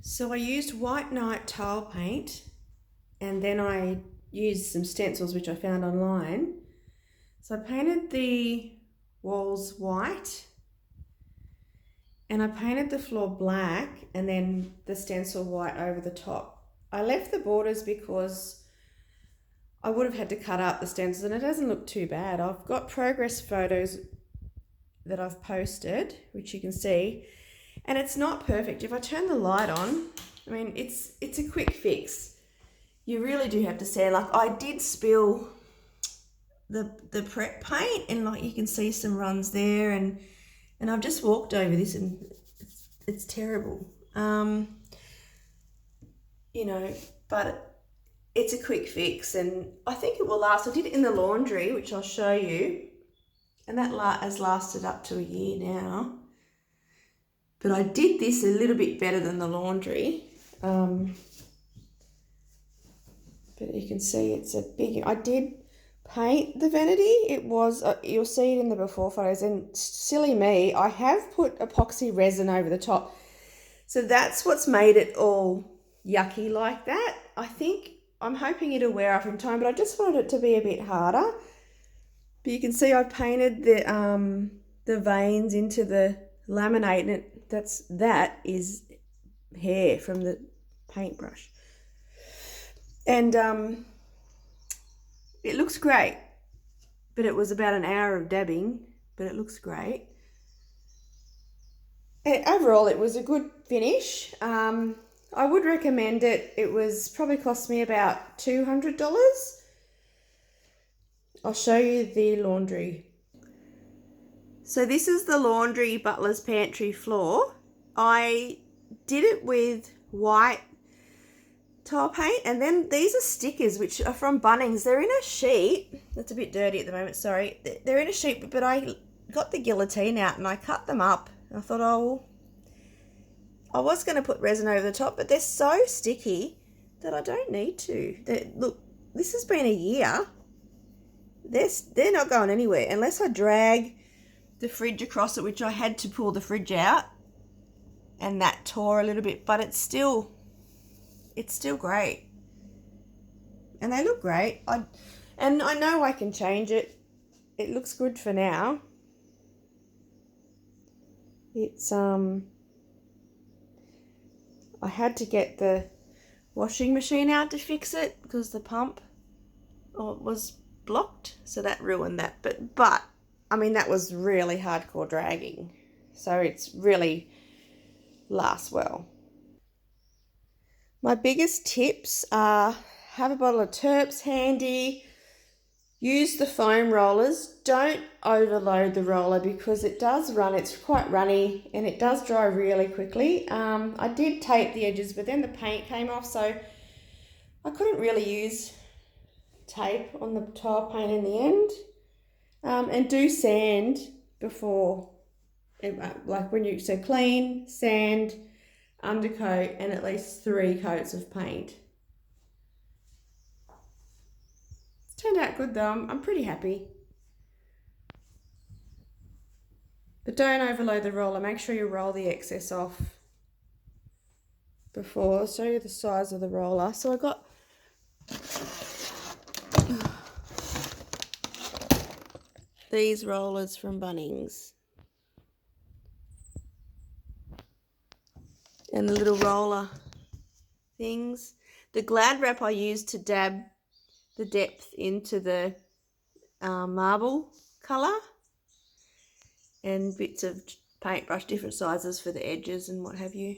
So I used white Knite tile paint, and then I used some stencils which I found online. So I painted the walls white, and I painted the floor black, and then the stencil white over the top. I left the borders because I would have had to cut up the stencils, and it doesn't look too bad. I've got progress photos that I've posted, which you can see, and it's not perfect. If I turn the light on, I mean, it's a quick fix. You really do have to sand. Like, I did spill the prep paint, and like you can see some runs there, and I've just walked over this, and it's terrible. You know, but it's a quick fix, and I think it will last. I did it in the laundry, which I'll show you, and that has lasted up to a year now. But I did this a little bit better than the laundry. But you can see it's a big, I did paint the vanity. It was, you'll see it in the before photos, and silly me, I have put epoxy resin over the top. So that's what's made it all yucky like that. I'm hoping it'll wear off in time, but I just wanted it to be a bit harder. But you can see I painted the veins into the laminate, and that is hair from the paintbrush. And it looks great, but it was about an hour of dabbing, but it looks great. And overall, it was a good finish. I would recommend it. It was probably cost me about $200. I'll show you the laundry. So this is the laundry butler's pantry floor. I did it with white tile paint, and then these are stickers which are from Bunnings. They're in a sheet. That's a bit dirty at the moment, sorry. They're in a sheet, but I got the guillotine out and I cut them up. I thought, oh, I was going to put resin over the top, but they're so sticky that I don't need to. Look, this has been a year. They're not going anywhere unless I drag the fridge across it, which I had to pull the fridge out, and that tore a little bit, but it's still great. And they look great. And I know I can change it. It looks good for now. It's I had to get the washing machine out to fix it because the pump was blocked, so that ruined that. But I mean, that was really hardcore dragging, so it's really lasts well. My biggest tips are have a bottle of Terps handy. Use the foam rollers. Don't overload the roller because it does run. It's quite runny and it does dry really quickly. I did tape the edges, but then the paint came off, so I couldn't really use tape on the tile paint in the end. And do sand before, like when you, so clean, sand, undercoat, and at least 3 coats of paint. Turned out good though. I'm pretty happy. But don't overload the roller. Make sure you roll the excess off before. I'll show you the size of the roller. So I got these rollers from Bunnings. And the little roller things. The Glad wrap I used to dab the depth into the marble colour, and bits of paintbrush, different sizes for the edges and what have you.